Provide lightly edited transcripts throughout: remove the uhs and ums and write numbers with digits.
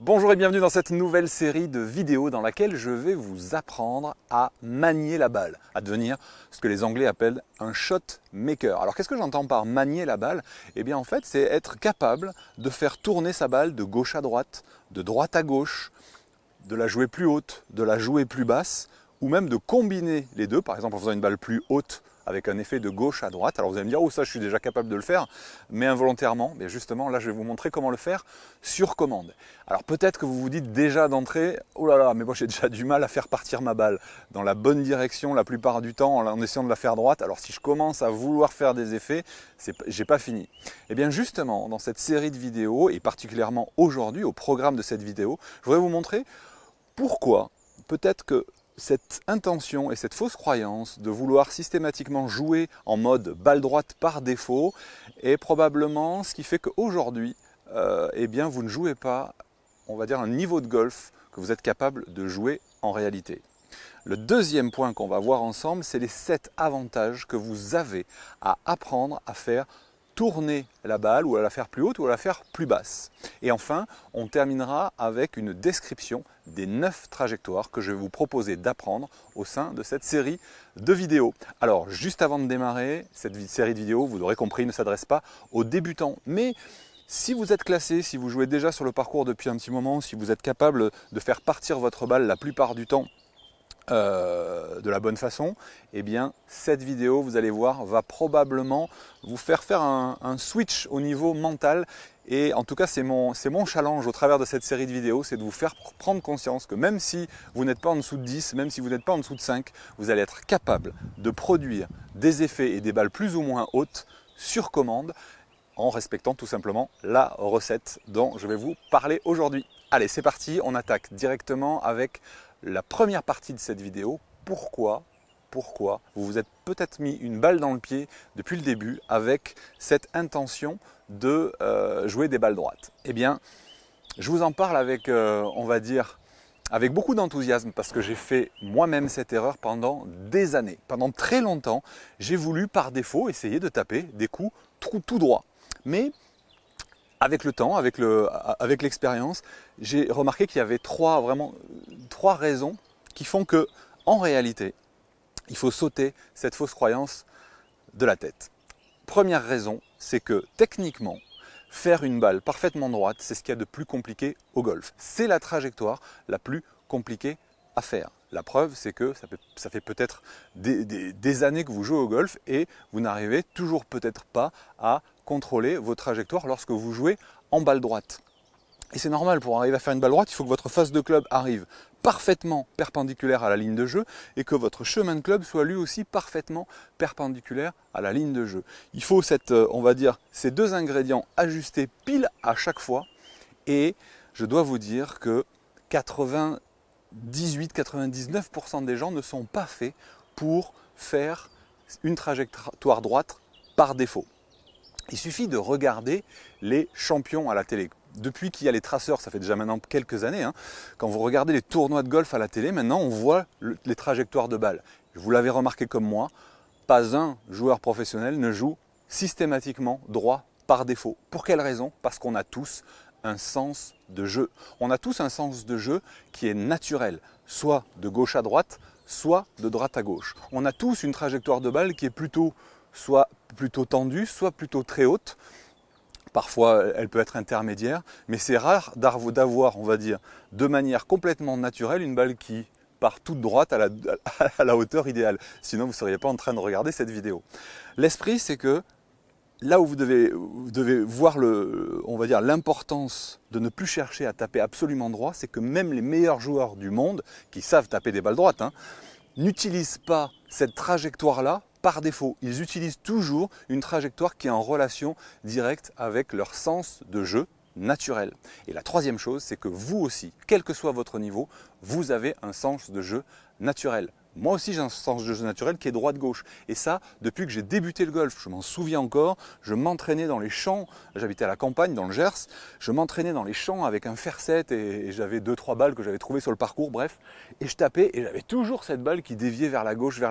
Bonjour et bienvenue dans cette nouvelle série de vidéos dans laquelle je vais vous apprendre à manier la balle, à devenir ce que les Anglais appellent un shot maker. Alors qu'est-ce que j'entends par manier la balle? Eh bien en fait c'est être capable de faire tourner sa balle de gauche à droite, de droite à gauche, de la jouer plus haute, de la jouer plus basse, ou même de combiner les deux, par exemple en faisant une balle plus haute avec un effet de gauche à droite. Alors vous allez me dire, oh ça je suis déjà capable de le faire, mais involontairement. Mais justement là je vais vous montrer comment le faire sur commande. Alors peut-être que vous vous dites déjà d'entrée, oh là là, mais moi j'ai déjà du mal à faire partir ma balle dans la bonne direction la plupart du temps en essayant de la faire droite. Alors si je commence à vouloir faire des effets, j'ai pas fini. Et bien justement dans cette série de vidéos, et particulièrement aujourd'hui au programme de cette vidéo, je voudrais vous montrer pourquoi peut-être que cette intention et cette fausse croyance de vouloir systématiquement jouer en mode balle droite par défaut est probablement ce qui fait qu'aujourd'hui, eh bien, vous ne jouez pas, on va dire, un niveau de golf que vous êtes capable de jouer en réalité. Le deuxième point qu'on va voir ensemble, c'est les 7 avantages que vous avez à apprendre à faire tourner la balle ou à la faire plus haute ou à la faire plus basse. Et enfin, on terminera avec une description des 9 trajectoires que je vais vous proposer d'apprendre au sein de cette série de vidéos. Alors, juste avant de démarrer, cette série de vidéos, vous l'aurez compris, ne s'adresse pas aux débutants. Mais si vous êtes classé, si vous jouez déjà sur le parcours depuis un petit moment, si vous êtes capable de faire partir votre balle la plupart du temps de la bonne façon, eh bien cette vidéo, vous allez voir, va probablement vous faire un switch au niveau mental. Et en tout cas, c'est mon challenge au travers de cette série de vidéos, c'est de vous faire prendre conscience que même si vous n'êtes pas en dessous de 10, même si vous n'êtes pas en dessous de 5, vous allez être capable de produire des effets et des balles plus ou moins hautes sur commande en respectant tout simplement la recette dont je vais vous parler aujourd'hui. Allez, c'est parti, on attaque directement avec la première partie de cette vidéo. Pourquoi vous vous êtes peut-être mis une balle dans le pied depuis le début avec cette intention de jouer des balles droites? Eh bien, je vous en parle avec, on va dire, avec beaucoup d'enthousiasme parce que j'ai fait moi-même cette erreur pendant des années. Pendant très longtemps, j'ai voulu par défaut essayer de taper des coups tout droit. Mais avec le temps, avec l'expérience, j'ai remarqué qu'il y avait trois raisons qui font que, en réalité, il faut sauter cette fausse croyance de la tête. Première raison, c'est que techniquement, faire une balle parfaitement droite, c'est ce qu'il y a de plus compliqué au golf. C'est la trajectoire la plus compliquée à faire. La preuve, c'est que ça fait peut-être des années que vous jouez au golf et vous n'arrivez toujours peut-être pas à contrôler vos trajectoires lorsque vous jouez en balle droite. Et c'est normal, pour arriver à faire une balle droite, il faut que votre face de club arrive parfaitement perpendiculaire à la ligne de jeu et que votre chemin de club soit lui aussi parfaitement perpendiculaire à la ligne de jeu. Il faut on va dire, ces deux ingrédients ajustés pile à chaque fois, et je dois vous dire que 98-99% des gens ne sont pas faits pour faire une trajectoire droite par défaut. Il suffit de regarder les champions à la télé. Depuis qu'il y a les traceurs, ça fait déjà maintenant quelques années, quand vous regardez les tournois de golf à la télé, maintenant on voit les trajectoires de balles. Vous l'avez remarqué comme moi, pas un joueur professionnel ne joue systématiquement droit par défaut. Pour quelle raison? Parce qu'on a tous un sens de jeu. On a tous un sens de jeu qui est naturel, soit de gauche à droite, soit de droite à gauche. On a tous une trajectoire de balle qui est soit plutôt tendue, soit plutôt très haute. Parfois, elle peut être intermédiaire, mais c'est rare d'avoir, on va dire, de manière complètement naturelle, une balle qui part toute droite à la hauteur idéale. Sinon, vous ne seriez pas en train de regarder cette vidéo. L'esprit, c'est que là où vous devez voir on va dire, l'importance de ne plus chercher à taper absolument droit, c'est que même les meilleurs joueurs du monde, qui savent taper des balles droites, n'utilisent pas cette trajectoire-là par défaut. Ils utilisent toujours une trajectoire qui est en relation directe avec leur sens de jeu naturel. Et la troisième chose, c'est que vous aussi, quel que soit votre niveau, vous avez un sens de jeu naturel. Moi aussi, j'ai un sens de jeu naturel qui est droite-gauche. Et ça, depuis que j'ai débuté le golf, je m'en souviens encore, je m'entraînais dans les champs, j'habitais à la campagne, dans le Gers, je m'entraînais dans les champs avec un fer-set et j'avais 2-3 balles que j'avais trouvées sur le parcours, bref. Et je tapais et j'avais toujours cette balle qui déviait vers la gauche.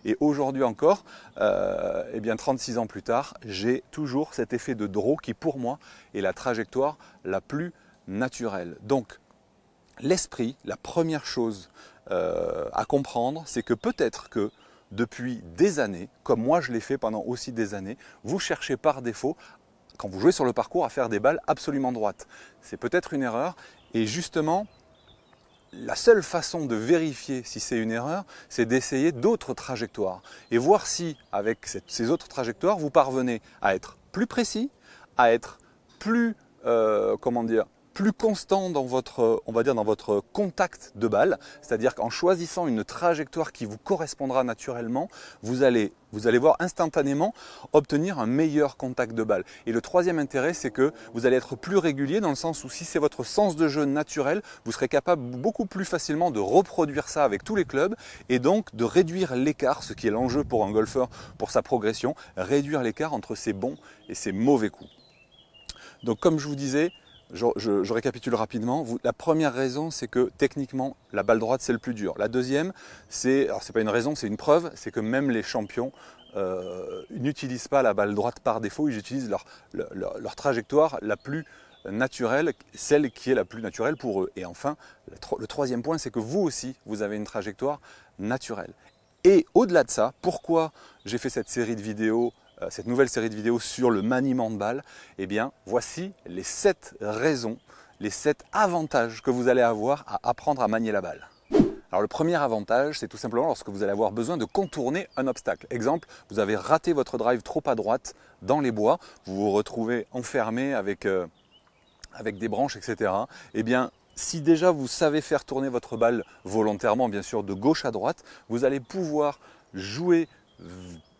Et aujourd'hui encore, eh bien 36 ans plus tard, j'ai toujours cet effet de draw qui, pour moi, est la trajectoire la plus naturel. Donc, l'esprit, la première chose à comprendre, c'est que peut-être que depuis des années, comme moi je l'ai fait pendant aussi des années, vous cherchez par défaut, quand vous jouez sur le parcours, à faire des balles absolument droites. C'est peut-être une erreur, et justement, la seule façon de vérifier si c'est une erreur, c'est d'essayer d'autres trajectoires et voir si, avec ces autres trajectoires, vous parvenez à être plus précis, à être plus, plus constant dans votre, on va dire, dans votre contact de balle. C'est-à-dire qu'en choisissant une trajectoire qui vous correspondra naturellement, vous allez voir instantanément obtenir un meilleur contact de balle. Et le troisième intérêt, c'est que vous allez être plus régulier dans le sens où si c'est votre sens de jeu naturel, vous serez capable beaucoup plus facilement de reproduire ça avec tous les clubs et donc de réduire l'écart, ce qui est l'enjeu pour un golfeur pour sa progression, réduire l'écart entre ses bons et ses mauvais coups. Donc comme je vous disais, je récapitule rapidement. La première raison, c'est que techniquement, la balle droite, c'est le plus dur. La deuxième, alors c'est pas une raison, c'est une preuve, c'est que même les champions n'utilisent pas la balle droite par défaut, ils utilisent leur trajectoire la plus naturelle, celle qui est la plus naturelle pour eux. Et enfin, le troisième point, c'est que vous aussi, vous avez une trajectoire naturelle. Et au-delà de ça, pourquoi j'ai fait cette nouvelle série de vidéos sur le maniement de balle? Eh bien, voici les 7 raisons, les 7 avantages que vous allez avoir à apprendre à manier la balle. Alors le premier avantage, c'est tout simplement lorsque vous allez avoir besoin de contourner un obstacle. Exemple, vous avez raté votre drive trop à droite dans les bois, vous vous retrouvez enfermé avec des branches, etc. Eh bien, si déjà vous savez faire tourner votre balle volontairement, bien sûr, de gauche à droite, vous allez pouvoir jouer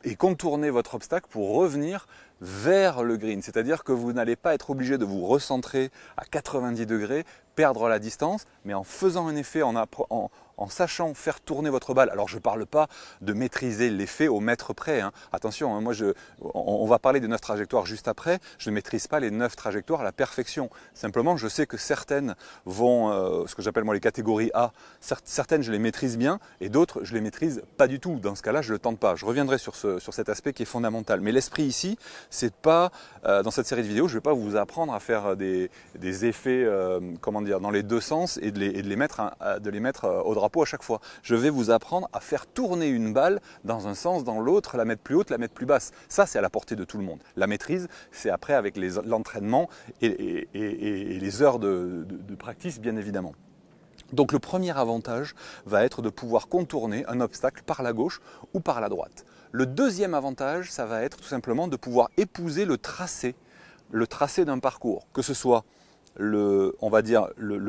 et contourner votre obstacle pour revenir vers le green. C'est-à-dire que vous n'allez pas être obligé de vous recentrer à 90 degrés, perdre la distance, mais en faisant un effet, en sachant faire tourner votre balle. Alors je ne parle pas de maîtriser l'effet au mètre près. Hein. Attention, hein, on va parler des 9 trajectoires juste après. Je ne maîtrise pas les 9 trajectoires à la perfection. Simplement, je sais que certaines vont, ce que j'appelle moi les catégories A, certaines je les maîtrise bien et d'autres je les maîtrise pas du tout. Dans ce cas-là, je ne le tente pas. Je reviendrai sur cet aspect qui est fondamental. Mais l'esprit ici, c'est pas, dans cette série de vidéos, je ne vais pas vous apprendre à faire des effets dans les deux sens et de les mettre au drapeau à chaque fois. Je vais vous apprendre à faire tourner une balle dans un sens, dans l'autre, la mettre plus haute, la mettre plus basse. Ça, c'est à la portée de tout le monde. La maîtrise, c'est après avec l'entraînement et les heures de practice, bien évidemment. Donc le premier avantage va être de pouvoir contourner un obstacle par la gauche ou par la droite. Le deuxième avantage, ça va être tout simplement de pouvoir épouser le tracé d'un parcours, que ce soit le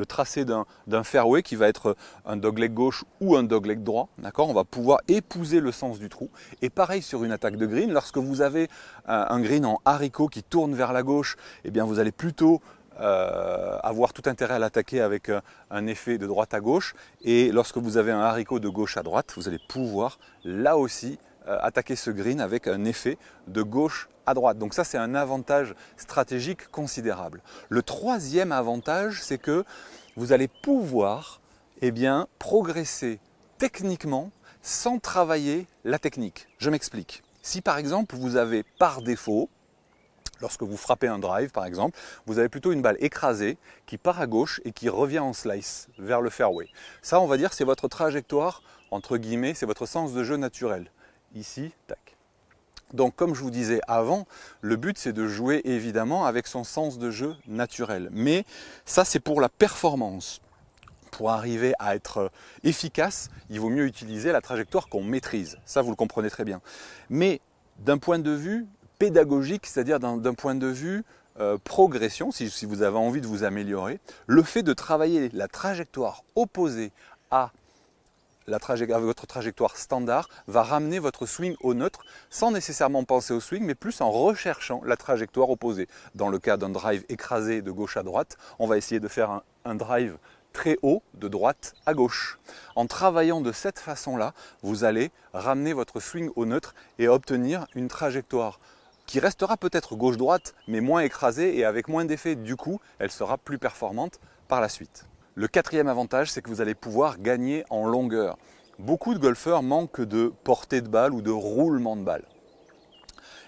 tracé d'un fairway qui va être un dogleg gauche ou un dogleg droit, d'accord. On va pouvoir épouser le sens du trou. Et pareil sur une attaque de green, lorsque vous avez un green en haricot qui tourne vers la gauche, eh bien vous allez plutôt avoir tout intérêt à l'attaquer avec un effet de droite à gauche. Et lorsque vous avez un haricot de gauche à droite, vous allez pouvoir là aussi attaquer ce green avec un effet de gauche à droite. Donc ça, c'est un avantage stratégique considérable. Le troisième avantage, c'est que vous allez pouvoir progresser techniquement sans travailler la technique. Je m'explique. Si par exemple, vous avez par défaut, lorsque vous frappez un drive par exemple, vous avez plutôt une balle écrasée qui part à gauche et qui revient en slice vers le fairway. Ça, on va dire, c'est votre trajectoire, entre guillemets, c'est votre sens de jeu naturel. Ici, tac. Donc comme je vous disais avant, le but c'est de jouer évidemment avec son sens de jeu naturel. Mais ça c'est pour la performance. Pour arriver à être efficace, il vaut mieux utiliser la trajectoire qu'on maîtrise. Ça vous le comprenez très bien. Mais d'un point de vue pédagogique, c'est-à-dire d'un point de vue progression, si vous avez envie de vous améliorer, le fait de travailler la trajectoire opposée à votre trajectoire standard va ramener votre swing au neutre sans nécessairement penser au swing, mais plus en recherchant la trajectoire opposée. Dans le cas d'un drive écrasé de gauche à droite, on va essayer de faire un drive très haut de droite à gauche. En travaillant de cette façon-là, vous allez ramener votre swing au neutre et obtenir une trajectoire qui restera peut-être gauche-droite, mais moins écrasée et avec moins d'effet. Du coup, elle sera plus performante par la suite. Le quatrième avantage, c'est que vous allez pouvoir gagner en longueur. Beaucoup de golfeurs manquent de portée de balle ou de roulement de balle.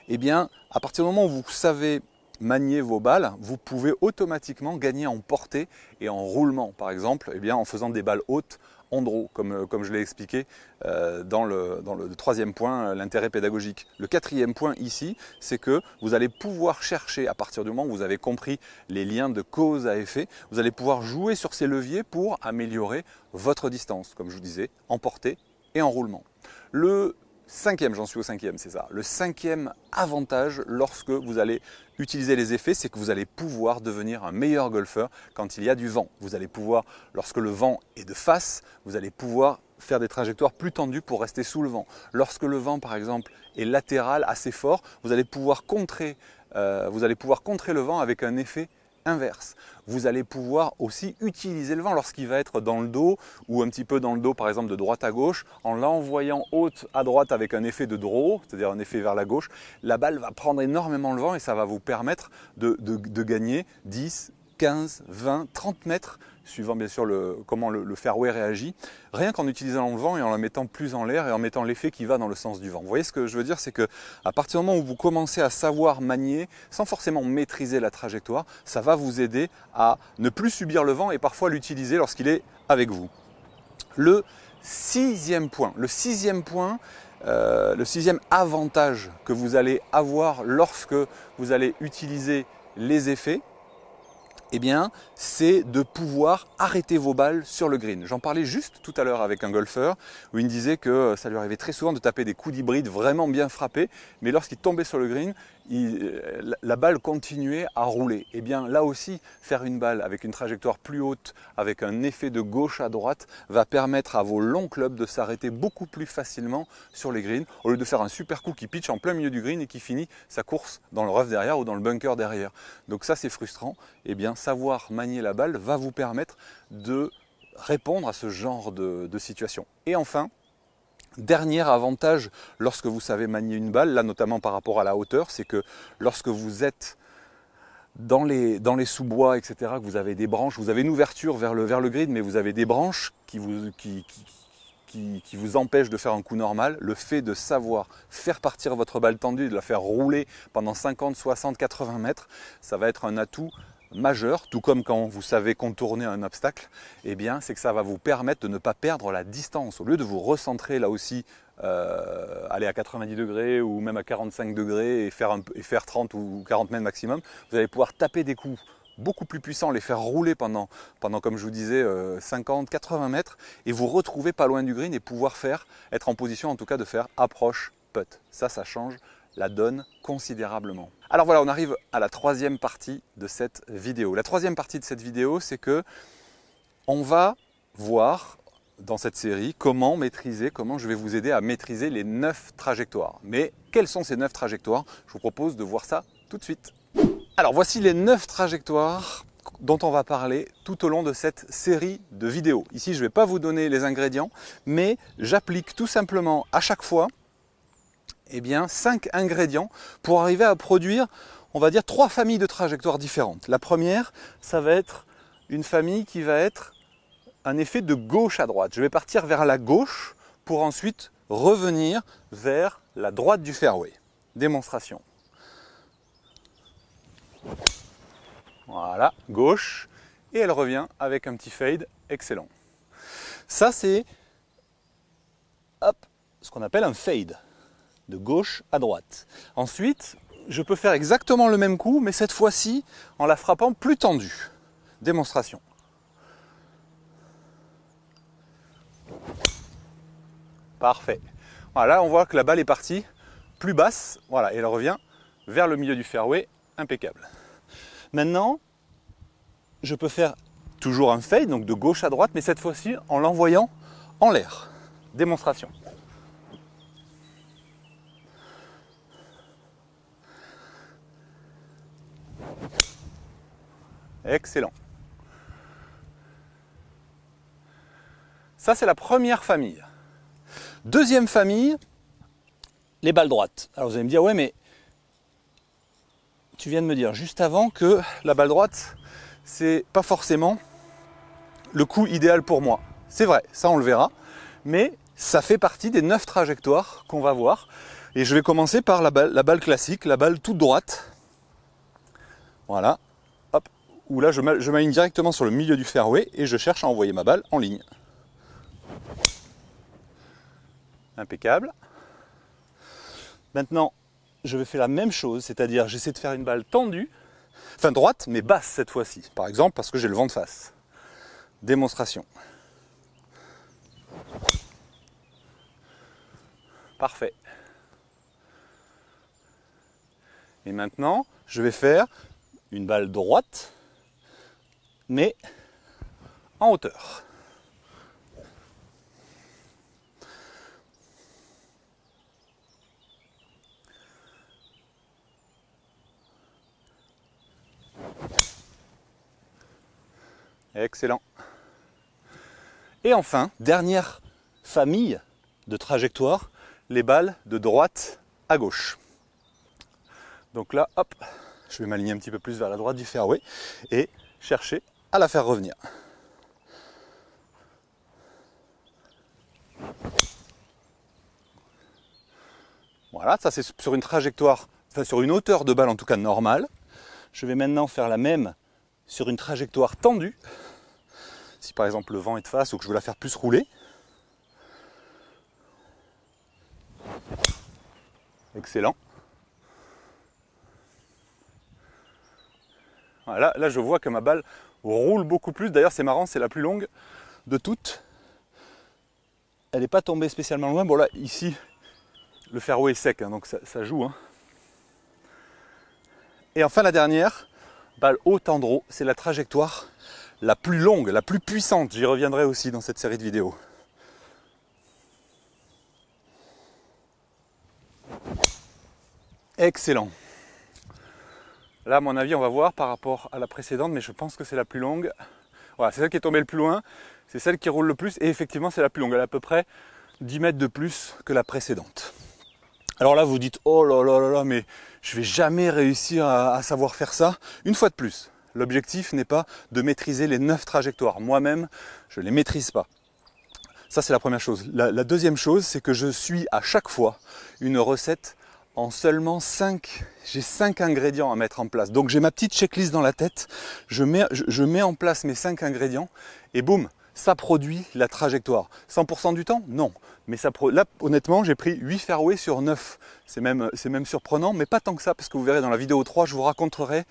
Eh bien, à partir du moment où vous savez manier vos balles, vous pouvez automatiquement gagner en portée et en roulement. Par exemple, eh bien, en faisant des balles hautes en draw, comme je l'ai expliqué dans le troisième point, l'intérêt pédagogique. Le quatrième point ici, c'est que vous allez pouvoir chercher, à partir du moment où vous avez compris les liens de cause à effet, vous allez pouvoir jouer sur ces leviers pour améliorer votre distance, comme je vous disais, en portée et en roulement. Le cinquième, j'en suis au cinquième, c'est ça. Le cinquième avantage lorsque vous allez utiliser les effets, c'est que vous allez pouvoir devenir un meilleur golfeur quand il y a du vent. Vous allez pouvoir, lorsque le vent est de face, vous allez pouvoir faire des trajectoires plus tendues pour rester sous le vent. Lorsque le vent, par exemple, est latéral, assez fort, vous allez pouvoir contrer le vent avec un effet inverse. Vous allez pouvoir aussi utiliser le vent lorsqu'il va être dans le dos ou un petit peu dans le dos, par exemple de droite à gauche, en l'envoyant haute à droite avec un effet de draw, c'est-à-dire un effet vers la gauche. La balle va prendre énormément le vent et ça va vous permettre de gagner 10, 15, 20, 30 mètres, suivant bien sûr comment le fairway réagit, rien qu'en utilisant le vent et en la mettant plus en l'air et en mettant l'effet qui va dans le sens du vent. Vous voyez ce que je veux dire, c'est que à partir du moment où vous commencez à savoir manier, sans forcément maîtriser la trajectoire, ça va vous aider à ne plus subir le vent et parfois l'utiliser lorsqu'il est avec vous. Le sixième avantage que vous allez avoir lorsque vous allez utiliser les effets, eh bien, c'est de pouvoir arrêter vos balles sur le green. J'en parlais juste tout à l'heure avec un golfeur où il me disait que ça lui arrivait très souvent de taper des coups d'hybride vraiment bien frappés, mais lorsqu'il tombait sur le green, la balle continuait à rouler. Et bien là aussi, faire une balle avec une trajectoire plus haute, avec un effet de gauche à droite, va permettre à vos longs clubs de s'arrêter beaucoup plus facilement sur les greens, au lieu de faire un super coup qui pitch en plein milieu du green et qui finit sa course dans le rough derrière ou dans le bunker derrière. Donc ça c'est frustrant. Et bien savoir manier la balle va vous permettre de répondre à ce genre de situation. Et enfin, dernier avantage lorsque vous savez manier une balle, là notamment par rapport à la hauteur, c'est que lorsque vous êtes dans les sous-bois, etc., que vous avez des branches, vous avez une ouverture vers le green, mais vous avez des branches qui vous empêchent de faire un coup normal, le fait de savoir faire partir votre balle tendue et de la faire rouler pendant 50, 60, 80 mètres, ça va être un atout majeur, tout comme quand vous savez contourner un obstacle, eh bien c'est que ça va vous permettre de ne pas perdre la distance. Au lieu de vous recentrer là aussi, aller à 90 degrés ou même à 45 degrés et faire 30 ou 40 mètres maximum, vous allez pouvoir taper des coups beaucoup plus puissants, les faire rouler pendant comme je vous disais, 50, 80 mètres et vous retrouver pas loin du green et pouvoir être en position en tout cas de faire approche putt. Ça change la donne considérablement. Alors voilà, on arrive à la troisième partie de cette vidéo. La troisième partie de cette vidéo, c'est que on va voir dans cette série comment je vais vous aider à maîtriser les 9 trajectoires. Mais quelles sont ces 9 trajectoires? Je vous propose de voir ça tout de suite. Alors voici les 9 trajectoires dont on va parler tout au long de cette série de vidéos. Ici, je ne vais pas vous donner les ingrédients, mais j'applique tout simplement à chaque fois 5 ingrédients pour arriver à produire, on va dire, 3 familles de trajectoires différentes. La première, ça va être une famille qui va être un effet de gauche à droite. Je vais partir vers la gauche pour ensuite revenir vers la droite du fairway. Démonstration. Voilà, gauche, et elle revient avec un petit fade excellent. Ça, c'est ce qu'on appelle un fade, de gauche à droite. Ensuite, je peux faire exactement le même coup, mais cette fois-ci en la frappant plus tendue. Démonstration. Parfait. Voilà, on voit que la balle est partie plus basse, voilà, et elle revient vers le milieu du fairway, impeccable. Maintenant, je peux faire toujours un fade, donc de gauche à droite, mais cette fois-ci en l'envoyant en l'air. Démonstration. Excellent. Ça, c'est la première famille. Deuxième famille, les balles droites. Alors vous allez me dire, ouais, mais tu viens de me dire juste avant que la balle droite, c'est pas forcément le coup idéal pour moi. C'est vrai, ça on le verra, mais ça fait partie des 9 trajectoires qu'on va voir. Et je vais commencer par la balle classique, la balle toute droite. Voilà, hop, où là je m'aligne directement sur le milieu du fairway et je cherche à envoyer ma balle en ligne. Impeccable. Maintenant, je vais faire la même chose, c'est-à-dire j'essaie de faire une balle tendue, enfin droite, mais basse cette fois-ci. Par exemple, parce que j'ai le vent de face. Démonstration. Parfait. Et maintenant, je vais faire une balle droite, mais en hauteur. Excellent. Et enfin, dernière famille de trajectoires, les balles de droite à gauche. Donc là, hop, je vais m'aligner un petit peu plus vers la droite du fairway et chercher à la faire revenir. Voilà, ça c'est sur une trajectoire, enfin sur une hauteur de balle en tout cas normale. Je vais maintenant faire la même sur une trajectoire tendue. Si par exemple le vent est de face ou que je veux la faire plus rouler. Excellent. Voilà, là je vois que ma balle roule beaucoup plus. D'ailleurs c'est marrant, c'est la plus longue de toutes. Elle n'est pas tombée spécialement loin. Bon là ici le fairway est sec, hein, donc ça joue. Hein. Et enfin la dernière, balle haut tendreau, c'est la trajectoire la plus longue, la plus puissante. J'y reviendrai aussi dans cette série de vidéos. Excellent. Là, à mon avis, on va voir par rapport à la précédente, mais je pense que c'est la plus longue. Voilà, c'est celle qui est tombée le plus loin, c'est celle qui roule le plus, et effectivement, c'est la plus longue. Elle a à peu près 10 mètres de plus que la précédente. Alors là, vous dites, oh là là là là, mais je vais jamais réussir à savoir faire ça. Une fois de plus, l'objectif n'est pas de maîtriser les 9 trajectoires. Moi-même, je ne les maîtrise pas. Ça, c'est la première chose. La deuxième chose, c'est que je suis à chaque fois une recette en seulement 5. J'ai 5 ingrédients à mettre en place. Donc j'ai ma petite checklist dans la tête. Je mets en place mes 5 ingrédients et boum, ça produit la trajectoire. 100% du temps? Non. Mais là, honnêtement, j'ai pris 8 fairways sur 9. C'est même surprenant, mais pas tant que ça, parce que vous verrez dans la vidéo 3, je vous raconterai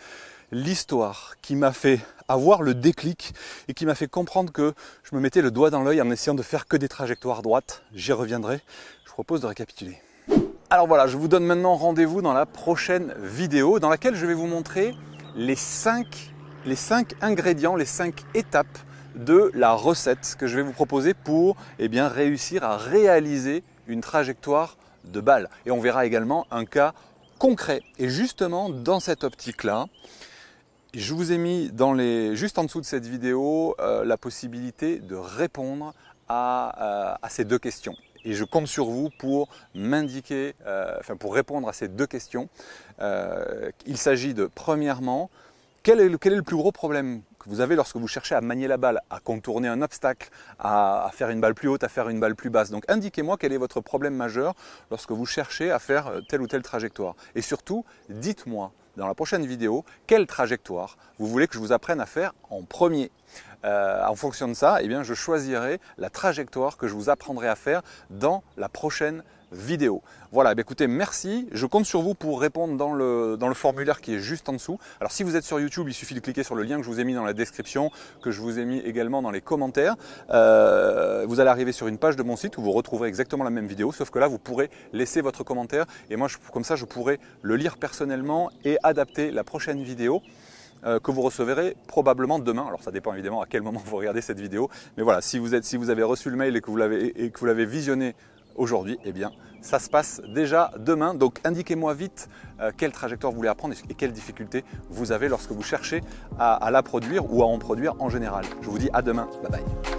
l'histoire qui m'a fait avoir le déclic et qui m'a fait comprendre que je me mettais le doigt dans l'œil en essayant de faire que des trajectoires droites. J'y reviendrai. Je vous propose de récapituler. Alors voilà, je vous donne maintenant rendez-vous dans la prochaine vidéo dans laquelle je vais vous montrer les 5 ingrédients, les 5 étapes de la recette que je vais vous proposer pour réussir à réaliser une trajectoire de balle. Et on verra également un cas concret. Et justement, dans cette optique-là, je vous ai mis juste en dessous de cette vidéo la possibilité de répondre à ces 2 questions. Et je compte sur vous pour m'indiquer, pour répondre à ces 2 questions. Il s'agit de, premièrement, quel est le plus gros problème que vous avez lorsque vous cherchez à manier la balle, à contourner un obstacle, à faire une balle plus haute, à faire une balle plus basse. Donc indiquez-moi quel est votre problème majeur lorsque vous cherchez à faire telle ou telle trajectoire. Et surtout, dites-moi dans la prochaine vidéo quelle trajectoire vous voulez que je vous apprenne à faire en premier. En fonction de ça, je choisirai la trajectoire que je vous apprendrai à faire dans la prochaine vidéo. Voilà, écoutez, merci. Je compte sur vous pour répondre dans le formulaire qui est juste en dessous. Alors si vous êtes sur YouTube, il suffit de cliquer sur le lien que je vous ai mis dans la description, que je vous ai mis également dans les commentaires. Vous allez arriver sur une page de mon site où vous retrouverez exactement la même vidéo, sauf que là, vous pourrez laisser votre commentaire et moi, comme ça, je pourrai le lire personnellement et adapter la prochaine vidéo que vous recevrez probablement demain. Alors ça dépend évidemment à quel moment vous regardez cette vidéo. Mais voilà, si vous avez reçu le mail et que vous l'avez visionné aujourd'hui, ça se passe déjà demain. Donc indiquez-moi vite quelle trajectoire vous voulez apprendre et quelles difficultés vous avez lorsque vous cherchez à la produire ou à en produire en général. Je vous dis à demain. Bye bye.